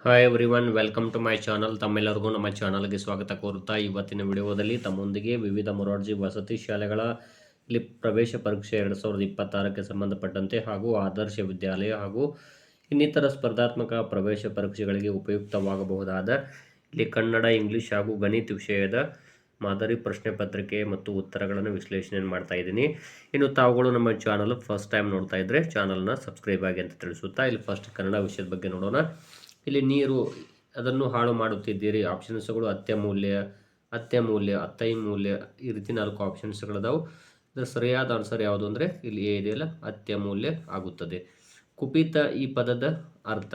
Hi everyone, welcome to my channel. ತಮ್ಮೆಲ್ಲರಿಗೂ ನಮ್ಮ ಚಾನಲ್ಗೆ ಸ್ವಾಗತ ಕೋರುತ್ತಾ ಇವತ್ತಿನ ವಿಡಿಯೋದಲ್ಲಿ ತಮ್ಮೊಂದಿಗೆ ವಿವಿಧ ಮೊರಾರ್ಜಿ ವಸತಿ ಶಾಲೆಗಳ ಇಲ್ಲಿ ಪ್ರವೇಶ ಪರೀಕ್ಷೆ 2026ಕ್ಕೆ ಸಂಬಂಧಪಟ್ಟಂತೆ ಹಾಗೂ ಆದರ್ಶ ವಿದ್ಯಾಲಯ ಹಾಗೂ ಇನ್ನಿತರ ಸ್ಪರ್ಧಾತ್ಮಕ ಪ್ರವೇಶ ಪರೀಕ್ಷೆಗಳಿಗೆ ಉಪಯುಕ್ತವಾಗಬಹುದಾದ ಇಲ್ಲಿ ಕನ್ನಡ, ಇಂಗ್ಲಿಷ್ ಹಾಗೂ ಗಣಿತ ವಿಷಯದ ಮಾದರಿ ಪ್ರಶ್ನೆ ಪತ್ರಿಕೆ ಮತ್ತು ಉತ್ತರಗಳನ್ನು ವಿಶ್ಲೇಷಣೆ ಮಾಡ್ತಾ ಇದ್ದೀನಿ. ಇನ್ನು ತಾವುಗಳು ನಮ್ಮ ಚಾನಲ್ ಫಸ್ಟ್ ಟೈಮ್ ನೋಡ್ತಾ ಇದ್ದರೆ ಚಾನಲ್ನ ಸಬ್ಸ್ಕ್ರೈಬ್ ಆಗಿ ಅಂತ ತಿಳಿಸುತ್ತಾ ಇಲ್ಲಿ ಫಸ್ಟ್ ಕನ್ನಡ ವಿಷಯದ ಬಗ್ಗೆ ನೋಡೋಣ. ಇಲ್ಲಿ ನೀರು ಅದನ್ನು ಹಾಳು ಮಾಡುತ್ತಿದ್ದೀರಿ. ಆಪ್ಷನ್ಸ್ಗಳು ಅತ್ಯಮೂಲ್ಯ, ಅತೈಮೂಲ್ಯ, ಈ ರೀತಿ 4 ಆಪ್ಷನ್ಸ್ಗಳಿದಾವೆ. ಇದರ ಸರಿಯಾದ ಆನ್ಸರ್ ಯಾವುದು ಅಂದರೆ ಇಲ್ಲಿ ಎ ಇದೆಯಲ್ಲ, ಅತ್ಯಮೂಲ್ಯ ಆಗುತ್ತದೆ. ಕುಪಿತ ಈ ಪದದ ಅರ್ಥ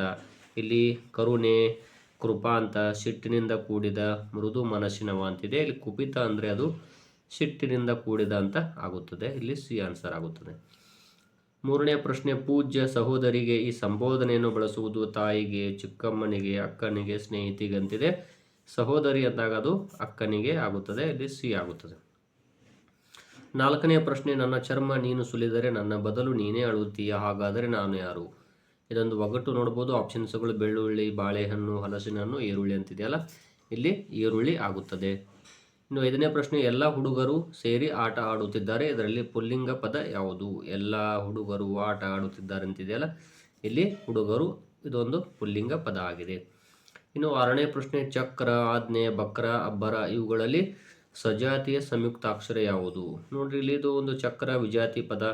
ಇಲ್ಲಿ ಕರುಣೆ, ಕೃಪಾಂತ, ಸಿಟ್ಟಿನಿಂದ ಕೂಡಿದ, ಮೃದು ಮನಸ್ಸಿನವ ಅಂತಿದೆ. ಇಲ್ಲಿ ಕುಪಿತ ಅಂದರೆ ಅದು ಸಿಟ್ಟಿನಿಂದ ಕೂಡಿದ ಅಂತ ಆಗುತ್ತದೆ. ಇಲ್ಲಿ ಸಿ ಆನ್ಸರ್ ಆಗುತ್ತದೆ. ಮೂರನೇ ಪ್ರಶ್ನೆ, ಪೂಜ್ಯ ಸಹೋದರಿಗೆ ಈ ಸಂಬೋಧನೆಯನ್ನು ಬಳಸುವುದು ತಾಯಿಗೆ, ಚಿಕ್ಕಮ್ಮನಿಗೆ, ಅಕ್ಕನಿಗೆ, ಸ್ನೇಹಿತಿಗೆ ಅಂತಿದೆ. ಸಹೋದರಿ ಅಂದಾಗ ಅದು ಅಕ್ಕನಿಗೆ ಆಗುತ್ತದೆ. ಇಲ್ಲಿ ಸಿ ಆಗುತ್ತದೆ. ನಾಲ್ಕನೇ ಪ್ರಶ್ನೆ, ನನ್ನ ಚರ್ಮ ನೀನು ಸುಲಿದರೆ ನನ್ನ ಬದಲು ನೀನೇ ಅಳುತ್ತೀಯ, ಹಾಗಾದರೆ ನಾನು ಯಾರು? ಇದೊಂದು ಒಗಟು ನೋಡ್ಬೋದು. ಆಪ್ಷನ್ಸ್ಗಳು ಬೆಳ್ಳುಳ್ಳಿ, ಬಾಳೆಹಣ್ಣು, ಹಲಸಿನ ಹಣ್ಣು, ಈರುಳ್ಳಿ ಅಂತಿದೆಯಲ್ಲ, ಇಲ್ಲಿ ಈರುಳ್ಳಿ ಆಗುತ್ತದೆ. ಇನ್ನು 5ನೇ ಪ್ರಶ್ನೆ, ಎಲ್ಲ ಹುಡುಗರು ಸೇರಿ ಆಟ ಆಡುತ್ತಿದ್ದಾರೆ. ಇದರಲ್ಲಿ ಪುಲ್ಲಿಂಗ ಪದ ಯಾವುದು? ಎಲ್ಲ ಹುಡುಗರು ಆಟ ಆಡುತ್ತಿದ್ದಾರೆ ಅಂತಿದೆಯಲ್ಲ, ಇಲ್ಲಿ ಹುಡುಗರು ಇದೊಂದು ಪುಲ್ಲಿಂಗ ಪದ ಆಗಿದೆ. ಇನ್ನು 6ನೇ ಪ್ರಶ್ನೆ, ಚಕ್ರ, ಆಜ್ಞೆ, ಬಕ್ರ, ಅಬ್ಬರ ಇವುಗಳಲ್ಲಿ ಸಜಾತಿಯ ಸಂಯುಕ್ತಾಕ್ಷರ ಯಾವುದು? ನೋಡ್ರಿ, ಇಲ್ಲಿ ಇದು ಒಂದು ಚಕ್ರ ವಿಜಾತಿ ಪದ,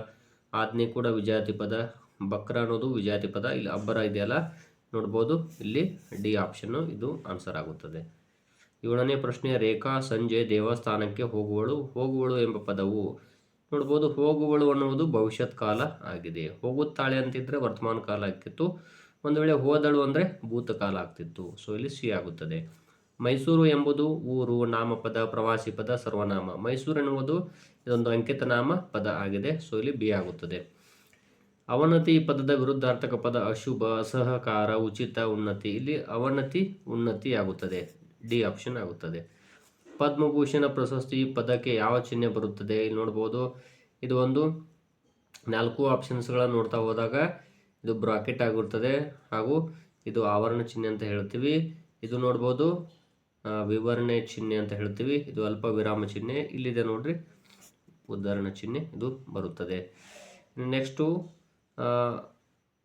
ಆಜ್ಞೆ ಕೂಡ ವಿಜಾತಿ ಪದ, ಬಕ್ರ ಅನ್ನೋದು ವಿಜಾತಿ ಪದ. ಇಲ್ಲಿ ಅಬ್ಬರ ಇದೆಯಲ್ಲ ನೋಡ್ಬೋದು, ಇಲ್ಲಿ ಡಿ ಆಪ್ಷನ್ನು ಇದು ಆನ್ಸರ್ ಆಗುತ್ತದೆ. 7ನೇ ಪ್ರಶ್ನೆ, ರೇಖಾ ಸಂಜೆ ದೇವಸ್ಥಾನಕ್ಕೆ ಹೋಗುವಳು ಎಂಬ ಪದವು ನೋಡ್ಬೋದು. ಹೋಗುವಳು ಅನ್ನುವುದು ಭವಿಷ್ಯತ್ ಕಾಲ ಆಗಿದೆ. ಹೋಗುತ್ತಾಳೆ ಅಂತಿದ್ರೆ ವರ್ತಮಾನ ಕಾಲ ಆಗ್ತಿತ್ತು. ಒಂದು ವೇಳೆ ಹೋದಳು ಅಂದರೆ ಭೂತಕಾಲ ಆಗ್ತಿತ್ತು. ಸೊ ಇಲ್ಲಿ ಸಿ ಆಗುತ್ತದೆ. ಮೈಸೂರು ಎಂಬುದು ಊರು, ನಾಮಪದ, ಪ್ರವಾಸಿ ಪದ, ಸರ್ವನಾಮ. ಮೈಸೂರು ಎನ್ನುವುದು ಇದೊಂದು ಅಂಕಿತ ನಾಮ ಪದ ಆಗಿದೆ. ಸೊ ಇಲ್ಲಿ ಬಿ ಆಗುತ್ತದೆ. ಅವನತಿ ಪದದ ವಿರುದ್ಧಾರ್ಥಕ ಪದ ಅಶುಭ, ಅಸಹಕಾರ, ಉಚಿತ, ಉನ್ನತಿ. ಇಲ್ಲಿ ಅವನತಿ ಉನ್ನತಿ ಆಗುತ್ತದೆ. ಡಿ ಆಪ್ಷನ್ ಆಗುತ್ತದೆ. ಪದ್ಮಭೂಷಣ ಪ್ರಶಸ್ತಿ ಪದಕ್ಕೆ ಯಾವ ಚಿಹ್ನೆ ಬರುತ್ತದೆ? ಇಲ್ಲಿ ನೋಡ್ಬೋದು, ಇದು ಒಂದು 4 ಆಪ್ಷನ್ಸ್ಗಳನ್ನು ನೋಡ್ತಾ ಹೋದಾಗ ಇದು ಬ್ರಾಕೆಟ್ ಆಗಿರ್ತದೆ ಹಾಗೂ ಇದು ಆವರಣ ಚಿಹ್ನೆ ಅಂತ ಹೇಳ್ತೀವಿ. ಇದು ನೋಡ್ಬೋದು ವಿವರಣೆ ಚಿಹ್ನೆ ಅಂತ ಹೇಳ್ತೀವಿ. ಇದು ಅಲ್ಪ ವಿರಾಮ ಚಿಹ್ನೆ. ಇಲ್ಲಿದೆ ನೋಡ್ರಿ ಉದಾಹರಣೆ ಚಿಹ್ನೆ, ಇದು ಬರುತ್ತದೆ. ನೆಕ್ಸ್ಟು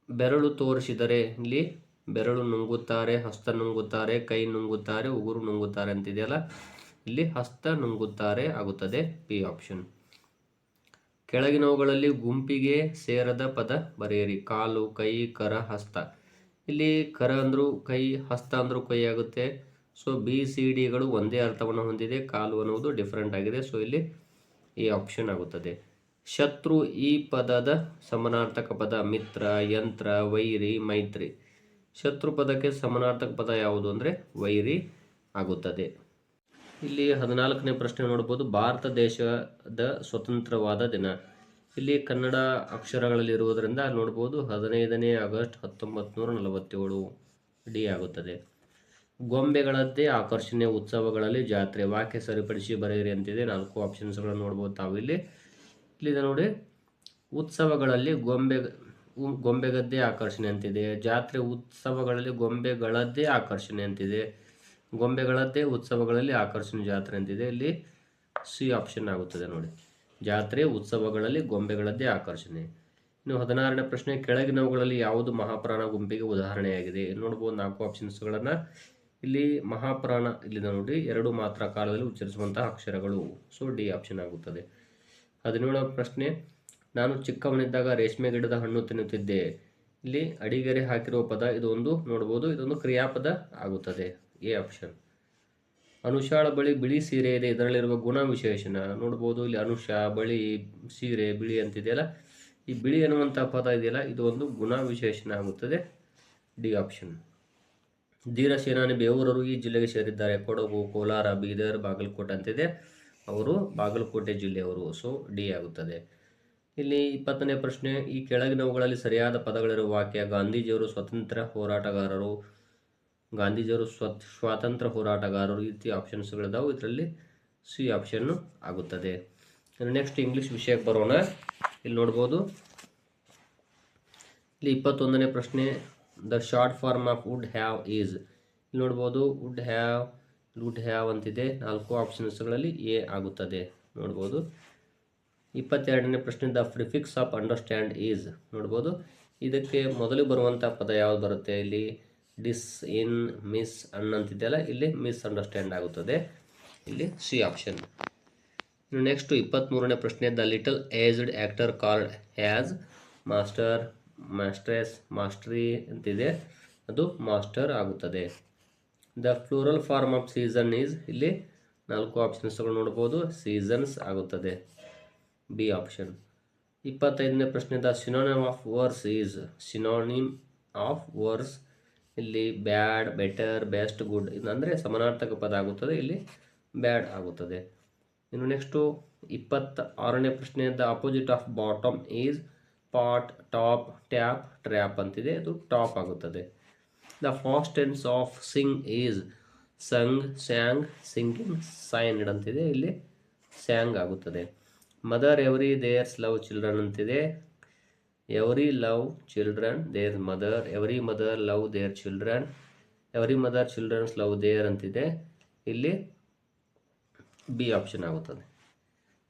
ಬೆರಳು ತೋರಿಸಿದರೆ ಇಲ್ಲಿ ಬೆರಳು ನುಂಗುತ್ತಾರೆ, ಹಸ್ತ ನುಂಗುತ್ತಾರೆ, ಕೈ ನುಂಗುತ್ತಾರೆ, ಉಗುರು ನುಂಗುತ್ತಾರೆ ಅಂತಿದೆಯಲ್ಲ, ಇಲ್ಲಿ ಹಸ್ತ ನುಂಗುತ್ತಾರೆ ಆಗುತ್ತದೆ. P option. ಕೆಳಗಿನವುಗಳಲ್ಲಿ ಗುಂಪಿಗೆ ಸೇರದ ಪದ ಬರೆಯಿರಿ. ಕಾಲು, ಕೈ, ಕರ, ಹಸ್ತ. ಇಲ್ಲಿ ಕರ ಅಂದರೂ ಕೈ, ಹಸ್ತ ಅಂದರೂ ಕೈ ಆಗುತ್ತೆ. ಸೊ ಬಿ ಸಿ ಡಿಗಳು ಒಂದೇ ಅರ್ಥವನ್ನು ಹೊಂದಿದೆ. ಕಾಲು ಅನ್ನುವುದು ಡಿಫ್ರೆಂಟ್ ಆಗಿದೆ. ಸೊ ಇಲ್ಲಿ ಈ ಆಪ್ಷನ್ ಆಗುತ್ತದೆ. ಶತ್ರು ಈ ಪದದ ಸಮಾನಾರ್ಥಕ ಪದ ಮಿತ್ರ, ಯಂತ್ರ, ವೈರಿ, ಮೈತ್ರಿ. ಶತ್ರು ಪದಕ್ಕೆ ಸಮಾನಾರ್ಥಕ ಪದ ಯಾವುದು ಅಂದರೆ ವೈರಿ ಆಗುತ್ತದೆ. ಇಲ್ಲಿ 14ನೇ ಪ್ರಶ್ನೆ ನೋಡ್ಬೋದು, ಭಾರತ ದೇಶದ ಸ್ವತಂತ್ರವಾದ ದಿನ. ಇಲ್ಲಿ ಕನ್ನಡ ಅಕ್ಷರಗಳಲ್ಲಿ ಇರುವುದರಿಂದ ನೋಡ್ಬೋದು 15ನೇ ಆಗಸ್ಟ್ 1947 ಡಿ ಆಗುತ್ತದೆ. ಗೊಂಬೆಗಳದ್ದೇ ಆಕರ್ಷಣೆ, ಉತ್ಸವಗಳಲ್ಲಿ ಜಾತ್ರೆ. ವಾಕ್ಯ ಸರಿಪಡಿಸಿ ಬರೆಯಿರಿ ಅಂತಿದೆ. 4 ಆಪ್ಷನ್ಸ್ಗಳನ್ನು ನೋಡ್ಬೋದು ತಾವು ಇಲ್ಲಿದೆ ನೋಡಿ. ಉತ್ಸವಗಳಲ್ಲಿ ಗೊಂಬೆಗದ್ದೇ ಆಕರ್ಷಣೆ ಅಂತಿದೆ. ಜಾತ್ರೆ ಉತ್ಸವಗಳಲ್ಲಿ ಗೊಂಬೆಗಳದ್ದೇ ಆಕರ್ಷಣೆ ಅಂತಿದೆ. ಗೊಂಬೆಗಳದ್ದೇ ಉತ್ಸವಗಳಲ್ಲಿ ಆಕರ್ಷಣೆ ಜಾತ್ರೆ ಅಂತಿದೆ. ಇಲ್ಲಿ ಸಿ ಆಪ್ಷನ್ ಆಗುತ್ತದೆ ನೋಡಿ. ಜಾತ್ರೆ ಉತ್ಸವಗಳಲ್ಲಿ ಗೊಂಬೆಗಳದ್ದೇ ಆಕರ್ಷಣೆ. ಇನ್ನು 16ನೇ ಪ್ರಶ್ನೆ, ಕೆಳಗಿನವುಗಳಲ್ಲಿ ಯಾವುದು ಮಹಾಪ್ರಾಣ ಗುಂಪಿಗೆ ಉದಾಹರಣೆಯಾಗಿದೆ? ನೋಡ್ಬೋದು 4 ಆಪ್ಷನ್ಸ್ಗಳನ್ನು. ಇಲ್ಲಿ ಮಹಾಪ್ರಾಣ ಇಲ್ಲಿದೆ ನೋಡಿ, 2 ಮಾತ್ರ ಕಾಲದಲ್ಲಿ ಉಚ್ಚರಿಸುವಂತಹ ಅಕ್ಷರಗಳು. ಸೊ ಡಿ ಆಪ್ಷನ್ ಆಗುತ್ತದೆ. 17ನೇ ಪ್ರಶ್ನೆ, ನಾನು ಚಿಕ್ಕವನಿದ್ದಾಗ ರೇಷ್ಮೆ ಗಿಡದ ಹಣ್ಣು ತಿನ್ನುತ್ತಿದ್ದೆ. ಇಲ್ಲಿ ಅಡಿಗೆರೆ ಹಾಕಿರುವ ಪದ ಇದೊಂದು ನೋಡ್ಬೋದು, ಇದೊಂದು ಕ್ರಿಯಾಪದ ಆಗುತ್ತದೆ. A option. ಅನುಷಾಳ ಬಳಿ ಬಿಳಿ ಸೀರೆ ಇದೆ. ಇದರಲ್ಲಿರುವ ಗುಣ ವಿಶೇಷಣ ನೋಡ್ಬೋದು. ಇಲ್ಲಿ ಅನುಷ, ಬಳಿ, ಸೀರೆ, ಬಿಳಿ ಅಂತಿದೆಯಲ್ಲ, ಈ ಬಿಳಿ ಅನ್ನುವಂಥ ಪದ ಇದೆಯಲ್ಲ, ಇದು ಒಂದು ಗುಣ ವಿಶೇಷಣ ಆಗುತ್ತದೆ. D option. ಧೀರ ಸೇನಾನಿ ಬೇವೂರರು ಈ ಜಿಲ್ಲೆಗೆ ಸೇರಿದ್ದಾರೆ. ಕೊಡಗು, ಕೋಲಾರ, ಬೀದರ್, ಬಾಗಲಕೋಟೆ ಅಂತಿದೆ. ಅವರು ಬಾಗಲಕೋಟೆ ಜಿಲ್ಲೆಯವರು. ಸೊ ಡಿ ಆಗುತ್ತದೆ. ಇಲ್ಲಿ 20ನೇ ಪ್ರಶ್ನೆ, ಈ ಕೆಳಗಿನವುಗಳಲ್ಲಿ ಸರಿಯಾದ ಪದಗಳಿರುವ ವಾಕ್ಯ. ಗಾಂಧೀಜಿಯವರು ಸ್ವಾತಂತ್ರ್ಯ ಹೋರಾಟಗಾರರು. ಸ್ವಾತಂತ್ರ್ಯ ಹೋರಾಟಗಾರರು ಈ ರೀತಿ ಆಪ್ಷನ್ಸ್ಗಳಿದಾವೆ. ಇದರಲ್ಲಿ ಸಿ ಆಪ್ಷನ್ನು ಆಗುತ್ತದೆ. ನೆಕ್ಸ್ಟ್ ಇಂಗ್ಲೀಷ್ ವಿಷಯಕ್ಕೆ ಬರೋಣ. ಇಲ್ಲಿ ನೋಡ್ಬೋದು, ಇಲ್ಲಿ 21ನೇ ಪ್ರಶ್ನೆ, the short form of would have is. ಇಲ್ಲಿ ನೋಡ್ಬೋದು ವುಡ್ ಹ್ಯಾವ್ ಅಂತಿದೆ. 4 ಆಪ್ಷನ್ಸ್ಗಳಲ್ಲಿ ಎ ಆಗುತ್ತದೆ ನೋಡ್ಬೋದು. 22ನೇ ಪ್ರಶ್ನೆ, the prefix of understand is. ನೋಡ್ಬೋದು ಇದಕ್ಕೆ ಮೊದಲು ಬರುವಂಥ ಪದ ಯಾವುದು ಬರುತ್ತೆ ಇಲ್ಲಿ? ಡಿಸ್, ಇನ್, ಮಿಸ್, ಅನ್ ಅಂತಿದೆಯಲ್ಲ, ಇಲ್ಲಿ ಮಿಸ್ ಅಂಡರ್ಸ್ಟ್ಯಾಂಡ್ ಆಗುತ್ತದೆ. ಇಲ್ಲಿ ಸಿ ಆಪ್ಷನ್. ಇನ್ನು ನೆಕ್ಸ್ಟ್ 23ನೇ ಪ್ರಶ್ನೆ, the little aged actor called has master, mistress, mastery ಅಂತಿದೆ, ಅದು ಮಾಸ್ಟರ್ ಆಗುತ್ತದೆ. The plural form of season is. ಇಲ್ಲಿ 4 ಆಪ್ಷನ್ಸ್ಗಳು ನೋಡ್ಬೋದು, ಸೀಸನ್ಸ್ ಆಗುತ್ತದೆ, ಬಿ ಆಪ್ಷನ್. 25ನೇ ಪ್ರಶ್ನೆ, the synonym of worse is. Synonym of worse ಇಲ್ಲಿ ಬ್ಯಾಡ್, ಬೆಟರ್, ಬೆಸ್ಟ್, ಗುಡ್ ಅಂದರೆ ಸಮಾನಾರ್ಥಕ ಪದ ಆಗುತ್ತದೆ, ಇಲ್ಲಿ ಬ್ಯಾಡ್ ಆಗುತ್ತದೆ. ಇನ್ನು ನೆಕ್ಸ್ಟು 26ನೇ ಪ್ರಶ್ನೆ, the opposite of bottom is pot, top, tap, trap ಅಂತಿದೆ, ಇದು ಟಾಪ್ ಆಗುತ್ತದೆ. The fast tense of sing is sung, sang, singing, signed ಅಂತಿದೆ, ಇಲ್ಲಿ ಸ್ಯಾಂಗ್ ಆಗುತ್ತದೆ. Mother every theirs love children ಅಂತಿದೆ, every love children their mother, every mother love their children, every mother children's love their ಅಂತಿದೆ, ಇಲ್ಲಿ B option ಆಗುತ್ತದೆ.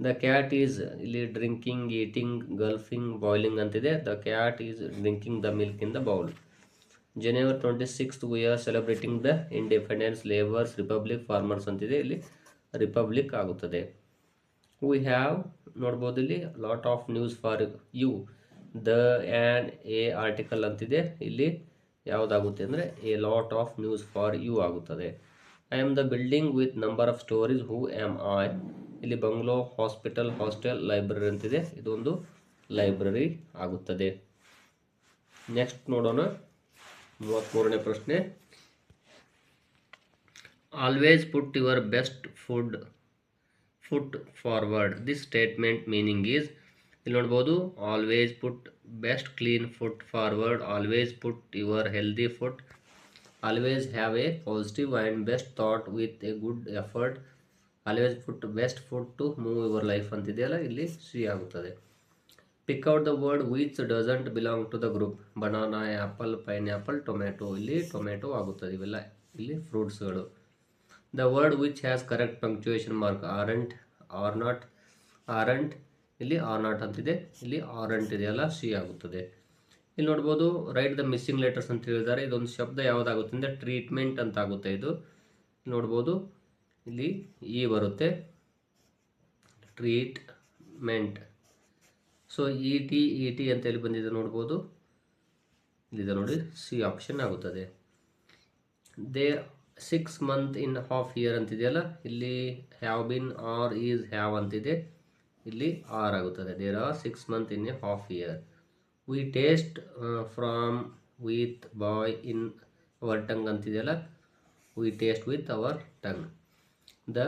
The cat is ಇಲ್ಲಿ drinking, eating, gulping, boiling ಅಂತಿದೆ, the cat is drinking the milk in the bowl. January 26th we are celebrating the independence, laborers, republic, farmers ಅಂತಿದೆ, ಇಲ್ಲಿ republic ಆಗುತ್ತದೆ. we have ನೋಡ್ಬೋದು ಇಲ್ಲಿ lot of news for you, the and a article ಅಂತಿದೆ, ಇಲ್ಲಿ ಯಾವುದಾಗುತ್ತೆ ಅಂದರೆ a lot of news for you ಆಗುತ್ತದೆ. I am the building with number of stories, who am I, ಇಲ್ಲಿ ಬಂಗ್ಲೋ, ಹಾಸ್ಪಿಟಲ್, ಹಾಸ್ಟೆಲ್, ಲೈಬ್ರರಿ ಅಂತಿದೆ, ಇದೊಂದು ಲೈಬ್ರರಿ ಆಗುತ್ತದೆ. Next ನೋಡೋಣ 33ನೇ ಪ್ರಶ್ನೆ, always put your best foot forward, this statement meaning is. ಇಲ್ಲಿ ನೋಡ್ಬೋದು always put best clean foot forward, always put your healthy foot, always have a positive and best thought with a good effort, always put best food to move your life ಅಂತಿದೆಯಲ್ಲ, ಇಲ್ಲಿ C ಆಗುತ್ತದೆ. Pick out the word which doesn't belong to the group, banana, apple, pineapple, tomato, ಇಲ್ಲಿ tomato ಆಗುತ್ತದೆ, ಇವೆಲ್ಲ ಇಲ್ಲಿ ಫ್ರೂಟ್ಸ್ಗಳು. The word which has correct punctuation mark, aren't, are not, aren't, ಇಲ್ಲಿ are not ಅಂತಿದೆ, ಇಲ್ಲಿ ಆರಂಟ್ ಇದೆಯಲ್ಲ, ಸಿ ಆಗುತ್ತದೆ. ಇಲ್ಲಿ ನೋಡ್ಬೋದು ರೈಟ್ ದ ಮಿಸ್ಸಿಂಗ್ ಲೆಟರ್ಸ್ ಅಂತ ಹೇಳಿದ್ದಾರೆ, ಇದೊಂದು ಶಬ್ದ ಯಾವುದಾಗುತ್ತೆ ಅಂದರೆ ಟ್ರೀಟ್ಮೆಂಟ್ ಅಂತ ಆಗುತ್ತೆ. ಇದು ನೋಡ್ಬೋದು ಇಲ್ಲಿ ಇ ಬರುತ್ತೆ, ಟ್ರೀಟ್ಮೆಂಟ್. ಸೊ ಇ ಟಿ ಅಂತ ಹೇಳಿ ಬಂದಿದೆ ನೋಡ್ಬೋದು, ಇಲ್ಲಿದೆ ನೋಡಿ, ಸಿ ಆಪ್ಷನ್ ಆಗುತ್ತದೆ. They 6 months in half year ಅಂತಿದೆಯಲ್ಲ, ಇಲ್ಲಿ have been are is have ಅಂತಿದೆ, ಇಲ್ಲಿ ಆರ್ ಆಗುತ್ತದೆ. There are 6 months in a half year. We taste from with boy in our tongue ಅಂತಿದೆಯಲ್ಲ, we taste with our tongue. The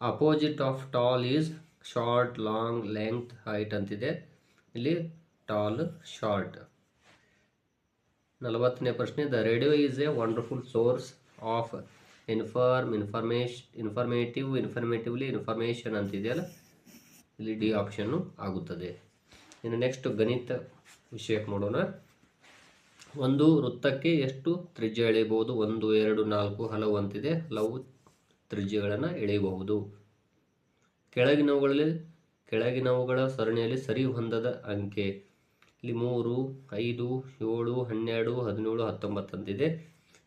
opposite of tall is short, long, length, height ಅಂತಿದೆ, ಇಲ್ಲಿ tall, short. 40ನೇ ಪ್ರಶ್ನೆ, the radio is a wonderful source of informatively, information ಅಂತಿದೆಯಲ್ಲ, ಇಲ್ಲಿ D option ಆಗುತ್ತದೆ. ಇನ್ನು next ಗಣಿತ ವಿಷಯಕ್ಕೆ ನೋಡೋಣ. ಒಂದು ವೃತ್ತಕ್ಕೆ ಎಷ್ಟು ತ್ರಿಜ್ಯ ಎಳೆಯಬಹುದು? 1, 2, 4 ಹಲವು ಅಂತಿದೆ, ಹಲವು ತ್ರಿಜ್ಯಗಳನ್ನು ಎಳೆಯಬಹುದು. ಕೆಳಗಿನವುಗಳ ಸರಣಿಯಲ್ಲಿ ಸರಿ ಹೊಂದದ ಅಂಕೆ, ಇಲ್ಲಿ 3, 5, 7, 12, 17, 19 ಅಂತಿದೆ.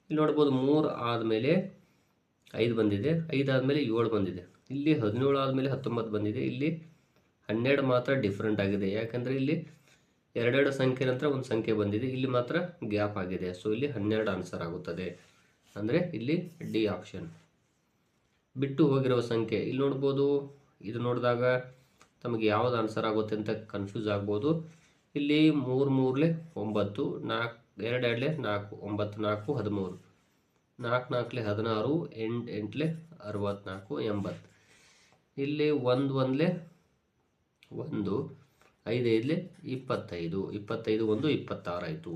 ಇಲ್ಲಿ ನೋಡ್ಬೋದು 3 ಆದಮೇಲೆ 5 ಬಂದಿದೆ, 5 ಆದಮೇಲೆ 7 ಬಂದಿದೆ, ಇಲ್ಲಿ 17 ಆದಮೇಲೆ 19 ಬಂದಿದೆ, ಇಲ್ಲಿ 12 ಮಾತ್ರ ಡಿಫ್ರೆಂಟ್ ಆಗಿದೆ. ಯಾಕಂದರೆ ಇಲ್ಲಿ 2 ಸಂಖ್ಯೆ ನಂತರ ಒಂದು ಸಂಖ್ಯೆ ಬಂದಿದೆ, ಇಲ್ಲಿ ಮಾತ್ರ ಗ್ಯಾಪ್ ಆಗಿದೆ. ಸೊ ಇಲ್ಲಿ 12 ಆನ್ಸರ್ ಆಗುತ್ತದೆ, ಅಂದರೆ ಇಲ್ಲಿ ಡಿ ಆಪ್ಷನ್. ಬಿಟ್ಟು ಹೋಗಿರುವ ಸಂಖ್ಯೆ, ಇಲ್ಲಿ ನೋಡ್ಬೋದು, ಇದು ನೋಡಿದಾಗ ತಮಗೆ ಯಾವುದು ಆನ್ಸರ್ ಆಗುತ್ತೆ ಅಂತ ಕನ್ಫ್ಯೂಸ್ ಆಗ್ಬೋದು. ಇಲ್ಲಿ 3 3 9, 4 2 2 4, 9 4 13, 4 4 16, 8 8 64, 80. ಇಲ್ಲಿ 1 1 1, 5 5 25, 25 1 26 ಆಯಿತು.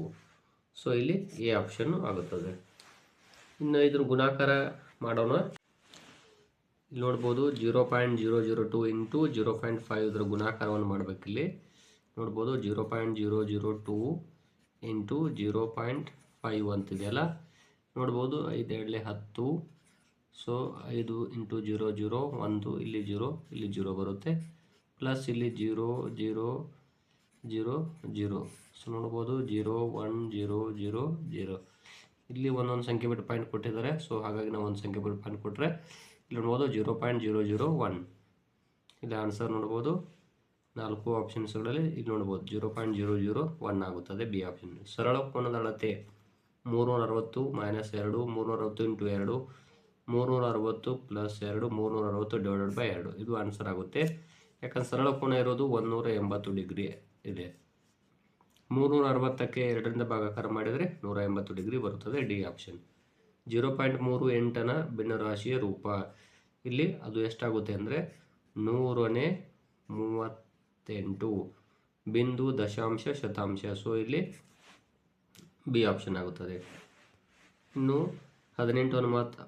ಸೊ ಇಲ್ಲಿ ಎ ಆಪ್ಷನ್ನು ಆಗುತ್ತದೆ. ಇನ್ನು ಇದ್ರ ಗುಣಾಕಾರ ಮಾಡೋಣ. ಇಲ್ಲಿ ನೋಡ್ಬೋದು 0.002 ಇಂಟು 0.5 ಇದರ ಗುಣಾಕಾರವನ್ನು ಮಾಡಬೇಕಿಲ್ಲಿ ನೋಡ್ಬೋದು. 0.002 ಇಂಟು 0.5 5 ಅಂತಿದೆಯಲ್ಲ, ನೋಡ್ಬೋದು 5 ಎರಡಲೆ 10. ಸೊ 5 ಇಂಟು 0 0 1, ಇಲ್ಲಿ 0 ಬರುತ್ತೆ, ಪ್ಲಸ್ ಇಲ್ಲಿ 0 0 0 0. ಸೊ ನೋಡ್ಬೋದು 0 1 0 0 0. ಇಲ್ಲಿ ಒಂದೊಂದು ಸಂಖ್ಯೆ ಬಿಟ್ಟು ಪಾಯಿಂಟ್ ಕೊಟ್ಟಿದ್ದಾರೆ, ಸೊ ಹಾಗಾಗಿ ನಾವು ಒಂದು ಸಂಖ್ಯೆ ಬಿಟ್ಟು ಪಾಯಿಂಟ್ ಕೊಟ್ಟರೆ ಇಲ್ಲಿ ನೋಡ್ಬೋದು 0.001. ಇಲ್ಲಿ ಆನ್ಸರ್ ನೋಡ್ಬೋದು 4 ಆಪ್ಷನ್ಸ್ಗಳಲ್ಲಿ ಇಲ್ಲಿ ನೋಡ್ಬೋದು 0.001 ಆಗುತ್ತದೆ ಬಿ ಆಪ್ಷನ್. ಸರಳ ಕೋನದ ಅಳತೆ 360 - 2, 360 × 2, 360 + 2, 360 / 2. ಇದು ಆನ್ಸರ್ ಆಗುತ್ತೆ. ಯಾಕಂದ್ರೆ ಸರಳ ಕೋನ ಇರೋದು 180 ಡಿಗ್ರಿ ಇದೆ. 360ಕ್ಕೆ 2ರಿಂದ ಭಾಗಾಕಾರ ಮಾಡಿದರೆ 180 ಡಿಗ್ರಿ ಬರುತ್ತದೆ, ಡಿ ಆಪ್ಷನ್. 0.38ನ ಭಿನ್ನರಾಶಿಯ ರೂಪ, ಇಲ್ಲಿ ಅದು ಎಷ್ಟಾಗುತ್ತೆ ಅಂದರೆ 100ನೇ 38 ಬಿಂದು ದಶಾಂಶ ಶತಾಂಶ. ಸೊ ಇಲ್ಲಿ ಬಿ ಆಪ್ಷನ್ ಆಗುತ್ತದೆ. ಇನ್ನು 18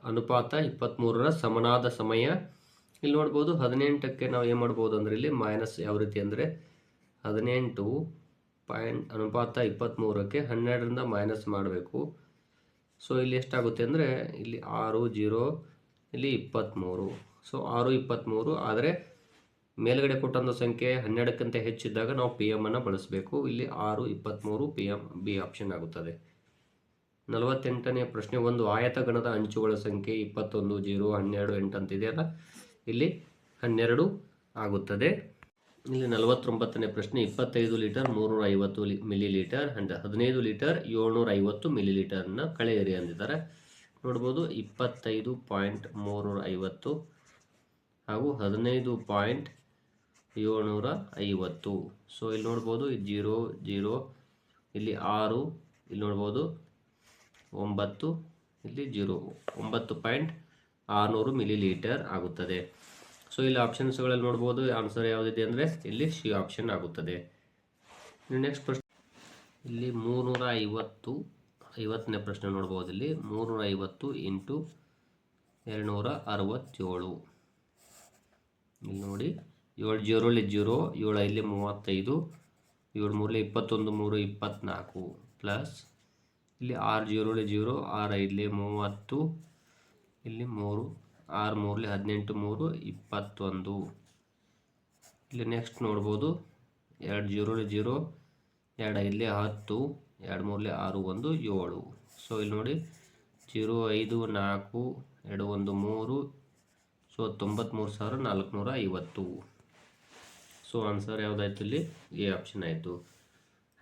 ಅನುಪಾತ 23ರ ಸಮನಾದ ಸಮಯ. ಇಲ್ಲಿ ನೋಡ್ಬೋದು 18ಕ್ಕೆ ನಾವು ಏನು ಮಾಡ್ಬೋದು ಅಂದರೆ ಇಲ್ಲಿ ಮೈನಸ್ ಯಾವ ರೀತಿ ಅಂದರೆ 18 ಅನುಪಾತ 23ಕ್ಕೆ 12ರಿಂದ ಮೈನಸ್ ಮಾಡಬೇಕು. ಸೊ ಇಲ್ಲಿ ಎಷ್ಟಾಗುತ್ತೆ ಅಂದರೆ ಇಲ್ಲಿ 6 0 ಇಲ್ಲಿ 23. ಸೊ 6 23, ಆದರೆ ಮೇಲ್ಗಡೆ ಕೊಟ್ಟಂಥ ಸಂಖ್ಯೆ 12ಕ್ಕಿಂತ ಹೆಚ್ಚಿದ್ದಾಗ ನಾವು ಪಿ ಎಮ್ ಅನ್ನು ಬಳಸಬೇಕು. ಇಲ್ಲಿ 6 23 ಪಿ ಎಮ್, ಬಿ ಆಪ್ಷನ್ ಆಗುತ್ತದೆ. 48ನೇ ಪ್ರಶ್ನೆ, ಒಂದು ಆಯತಗಣದ ಅಂಚುಗಳ ಸಂಖ್ಯೆ 21 0 12 8 ಅಂತಿದೆಯಲ್ಲ, ಇಲ್ಲಿ 12 ಆಗುತ್ತದೆ. ಇಲ್ಲಿ 49ನೇ ಪ್ರಶ್ನೆ, 25 ಲೀಟರ್ 350 ಮಿಲಿಲೀಟರ್ ಅಂಡ್ 15 ಲೀಟರ್ 750 ಮಿಲಿಲೀಟರ್ನ ಕಳೆಯಿರಿ ಅಂದಿದ್ದಾರೆ. ನೋಡ್ಬೋದು 25.350 ಹಾಗೂ 15.750. ಸೊ ಇಲ್ಲಿ ನೋಡ್ಬೋದು 0 0, ಇಲ್ಲಿ 6, ಇಲ್ಲಿ ನೋಡ್ಬೋದು 9, ಇಲ್ಲಿ 0, 9.600 ಮಿಲಿಲೀಟರ್ ಆಗುತ್ತದೆ. ಸೊ ಇಲ್ಲಿ ಆಪ್ಷನ್ಸ್ಗಳಲ್ಲಿ ನೋಡ್ಬೋದು ಆನ್ಸರ್ ಯಾವುದಿದೆ ಅಂದರೆ ಇಲ್ಲಿ ಸಿ ಆಪ್ಷನ್ ಆಗುತ್ತದೆ. ನೆಕ್ಸ್ಟ್ ಪ್ರಶ್ನೆ, ಇಲ್ಲಿ 350ನೇ ಪ್ರಶ್ನೆ ನೋಡ್ಬೋದು. ಇಲ್ಲಿ 350 × 267. ಇಲ್ಲಿ ನೋಡಿ 7 0 ಇಲ್ಲಿ 0, 7 ಇಲ್ಲಿ 35, 7 3 21, 3 24, ಪ್ಲಸ್ ಇಲ್ಲಿ 6 0 ಇಲ್ಲಿ 0, 6 ಇಲ್ಲಿ 30, ಇಲ್ಲಿ 3, 6 3 18, 3 21. ಇಲ್ಲಿ ನೆಕ್ಸ್ಟ್ ನೋಡ್ಬೋದು 2 0 ಇಲ್ಲಿ 0, 2 ಇಲ್ಲಿ 10, 2 3 6 1 7. ಸೊ ಇಲ್ಲಿ ನೋಡಿ 0 5 4 2 1 3, ಸೊ 93,450. ಸೊ ಆನ್ಸರ್ ಯಾವುದಾಯ್ತು ಇಲ್ಲಿ ಎ ಆಪ್ಷನ್ ಆಯಿತು.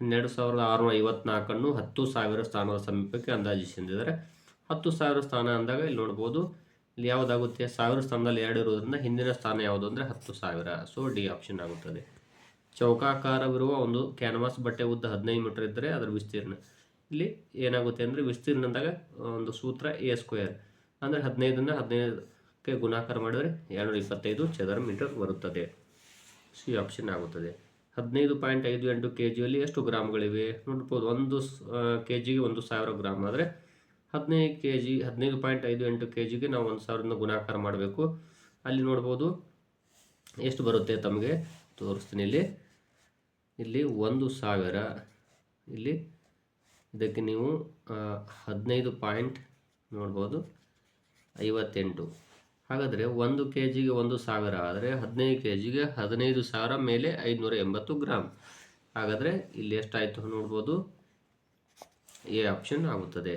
12,654 10,000 ಸ್ಥಾನದ ಸಮೀಪಕ್ಕೆ ಅಂದಾಜಿಸಿದ್ದಾರೆ. 10,000 ಸ್ಥಾನ ಅಂದಾಗ ಇಲ್ಲಿ ನೋಡ್ಬೋದು ಇಲ್ಲಿ ಯಾವುದಾಗುತ್ತೆ, 1000 ಸ್ಥಾನದಲ್ಲಿ 2 ಇರೋದ್ರಿಂದ ಹಿಂದಿನ ಸ್ಥಾನ ಯಾವುದು ಅಂದರೆ 10,000. ಸೊ ಡಿ ಆಪ್ಷನ್ ಆಗುತ್ತದೆ. ಚೌಕಾಕಾರವಿರುವ ಒಂದು ಕ್ಯಾನ್ವಾಸ್ ಬಟ್ಟೆ ಉದ್ದ 15 ಮೀಟರ್ ಇದ್ದರೆ ಅದರ ವಿಸ್ತೀರ್ಣ, ಇಲ್ಲಿ ಏನಾಗುತ್ತೆ ಅಂದರೆ ವಿಸ್ತೀರ್ಣ ಅಂದಾಗ ಒಂದು ಸೂತ್ರ A² ಅಂದರೆ 15ನ್ನು 15ಕ್ಕೆ ಗುಣಾಕಾರ ಮಾಡಿದರೆ 225 ಚದರ ಮೀಟರ್ ಬರುತ್ತದೆ. ಸಿ ಆಪ್ಷನ್ ಆಗುತ್ತದೆ. 15.58 kgಯಲ್ಲಿ ಎಷ್ಟು ಗ್ರಾಮ್ಗಳಿವೆ ನೋಡ್ಬೋದು. 1 kgಗೆ 1000 ಗ್ರಾಮ್ ಆದರೆ 15 kg 15.58 kgಗೆ ನಾವು 1000ರಿಂದ ಗುಣಾಕಾರ ಮಾಡಬೇಕು. ಅಲ್ಲಿ ನೋಡ್ಬೋದು ಎಷ್ಟು ಬರುತ್ತೆ ತಮಗೆ ತೋರಿಸ್ತೀನಿ. ಇಲ್ಲಿ 1000, ಇಲ್ಲಿ ಇದಕ್ಕೆ ನೀವು 15 ಪಾಯಿಂಟ್ ನೋಡ್ಬೋದು 58. ಹಾಗಾದರೆ 1 kgಗೆ 1000 ಆದರೆ 15 kgಗೆ 15,000 ಮೇಲೆ 580 ಗ್ರಾಮ್. ಹಾಗಾದರೆ ಇಲ್ಲಿ ಎಷ್ಟಾಯಿತು ನೋಡ್ಬೋದು, ಎ ಆಪ್ಷನ್ ಆಗುತ್ತದೆ.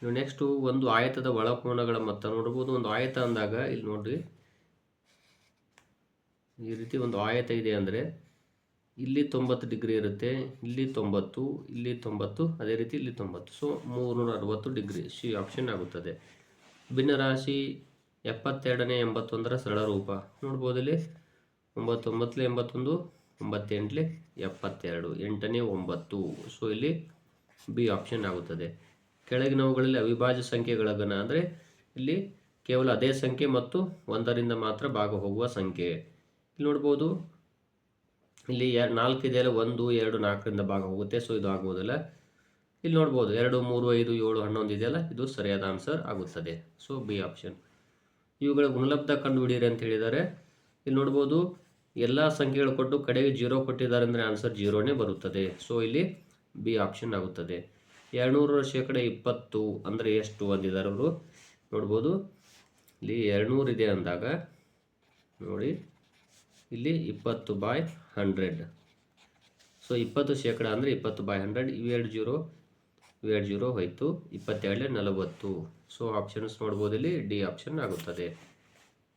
ಇನ್ನು ನೆಕ್ಸ್ಟು ಒಂದು ಆಯತದ ಒಳಕೋನಗಳ ಮೊತ್ತ ನೋಡ್ಬೋದು. ಒಂದು ಆಯತ ಅಂದಾಗ ಇಲ್ಲಿ ನೋಡ್ರಿ, ಈ ರೀತಿ ಒಂದು ಆಯತ ಇದೆ ಅಂದರೆ ಇಲ್ಲಿ 90 ಡಿಗ್ರಿ ಇರುತ್ತೆ, ಇಲ್ಲಿ 90, ಇಲ್ಲಿ 90, ಅದೇ ರೀತಿ ಇಲ್ಲಿ 90. ಸೊ 360 ಡಿಗ್ರಿ, ಸಿ ಆಪ್ಷನ್ ಆಗುತ್ತದೆ. ಭಿನ್ನರಾಶಿ 72ನೇ 81ರ ಸರಳ ರೂಪ ನೋಡ್ಬೋದು. ಇಲ್ಲಿ 9 9 81, 9 8 72, 8ನೇ 9. ಸೊ ಇಲ್ಲಿ ಬಿ ಆಪ್ಷನ್ ಆಗುತ್ತದೆ. ಕೆಳಗಿನವುಗಳಲ್ಲಿ ಅವಿಭಾಜ್ಯ ಸಂಖ್ಯೆಗಳ ಘನ ಅಂದರೆ ಇಲ್ಲಿ ಕೇವಲ ಅದೇ ಸಂಖ್ಯೆ ಮತ್ತು 1ರಿಂದ ಮಾತ್ರ ಭಾಗ ಹೋಗುವ ಸಂಖ್ಯೆ. ಇಲ್ಲಿ ನೋಡ್ಬೋದು ಇಲ್ಲಿ 4 ಇದೆಯಲ್ಲ, 1 2 4ರಿಂದ ಭಾಗ ಹೋಗುತ್ತೆ. ಸೊ ಇದು ಆಗುವುದಿಲ್ಲ. ಇಲ್ಲಿ ನೋಡ್ಬೋದು 2 3 5 7 11 ಇದೆಯಲ್ಲ, ಇದು ಸರಿಯಾದ ಆನ್ಸರ್ ಆಗುತ್ತದೆ. So B option. ಇವುಗಳ ಗುಣಲಬ್ಧ ಕಂಡುಹಿಡಿಯಿರಿ ಅಂತ ಹೇಳಿದ್ದಾರೆ. ಇಲ್ಲಿ ನೋಡ್ಬೋದು ಎಲ್ಲ ಸಂಖ್ಯೆಗಳು ಕೊಟ್ಟು ಕಡೆಗೆ 0 ಕೊಟ್ಟಿದ್ದಾರೆ ಅಂದರೆ ಆನ್ಸರ್ 0ನೇ ಬರುತ್ತದೆ. ಸೊ ಇಲ್ಲಿ ಬಿ ಆಪ್ಷನ್ ಆಗುತ್ತದೆ. 200% 20 ಅಂದರೆ ಎಷ್ಟು ಅಂದಿದ್ದಾರೆ ಅವರು. ನೋಡ್ಬೋದು ಇಲ್ಲಿ 200 ಇದೆ ಅಂದಾಗ ನೋಡಿ ಇಲ್ಲಿ 20/100. ಸೊ 20% ಅಂದರೆ 20/100. ಇವೆರಡು ಜೀರೋ ಹೋಯಿತು. 27 40. ಸೊ ಆಪ್ಷನ್ಸ್ ನೋಡ್ಬೋದು ಇಲ್ಲಿ ಡಿ ಆಪ್ಷನ್ ಆಗುತ್ತದೆ.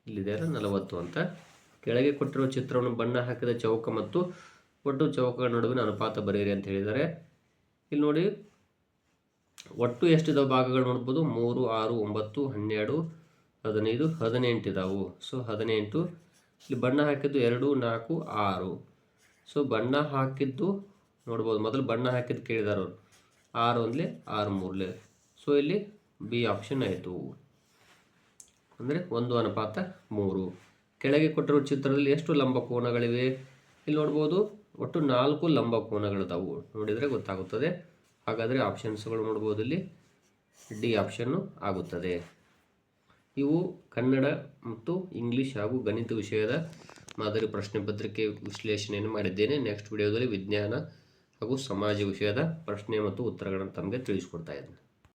ಇಲ್ಲಿದೆ 40 ಅಂತ. ಕೆಳಗೆ ಕೊಟ್ಟಿರುವ ಚಿತ್ರವನ್ನು ಬಣ್ಣ ಹಾಕಿದ ಚೌಕ ಮತ್ತು ಒಟ್ಟು ಚೌಕಗಳ ನಡುವಿನ ಅನುಪಾತ ಬರೆಯಿರಿ ಅಂತ ಹೇಳಿದ್ದಾರೆ. ಇಲ್ಲಿ ನೋಡಿ ಒಟ್ಟು ಎಷ್ಟಿದಾವೆ ಭಾಗಗಳು ನೋಡ್ಬೋದು. 3 6 9 12 15 18 ಇದಾವು. ಸೊ 18. ಇಲ್ಲಿ ಬಣ್ಣ ಹಾಕಿದ್ದು 2 4 6. ಸೊ ಬಣ್ಣ ಹಾಕಿದ್ದು ನೋಡ್ಬೋದು. ಮೊದಲು ಬಣ್ಣ ಹಾಕಿದ್ದು ಕೇಳಿದಾರೆ ಅವರು. 6 ಒಂದಲೇ 6 ಮೂರಲೆ. ಸೊ ಇಲ್ಲಿ ಬಿ ಆಪ್ಷನ್ ಆಯಿತು, ಅಂದರೆ 1:3. ಕೆಳಗೆ ಕೊಟ್ಟಿರುವ ಚಿತ್ರದಲ್ಲಿ ಎಷ್ಟು ಲಂಬ ಕೋನಗಳಿವೆ? ಇಲ್ಲಿ ನೋಡ್ಬೋದು ಒಟ್ಟು 4 ಲಂಬ ಕೋನಗಳಿದಾವು. ನೋಡಿದರೆ ಗೊತ್ತಾಗುತ್ತದೆ. ಹಾಗಾದರೆ ಆಪ್ಷನ್ಸ್ಗಳು ನೋಡ್ಬೋದು ಇಲ್ಲಿ ಡಿ ಆಪ್ಷನ್ನು ಆಗುತ್ತದೆ. ಇವು ಕನ್ನಡ ಮತ್ತು ಇಂಗ್ಲೀಷ್ ಹಾಗೂ ಗಣಿತ ವಿಷಯದ ಮಾದರಿ ಪ್ರಶ್ನೆ ಪತ್ರಿಕೆ ವಿಶ್ಲೇಷಣೆಯನ್ನು ಮಾಡಿದ್ದೇನೆ. ನೆಕ್ಸ್ಟ್ ವಿಡಿಯೋದಲ್ಲಿ ವಿಜ್ಞಾನ ಹಾಗೂ ಸಮಾಜ ವಿಷಯದ ಪ್ರಶ್ನೆ ಮತ್ತು ಉತ್ತರಗಳನ್ನು ತಮಗೆ ತಿಳಿಸ್ಕೊಡ್ತಾ ಇದ್ದೇನೆ.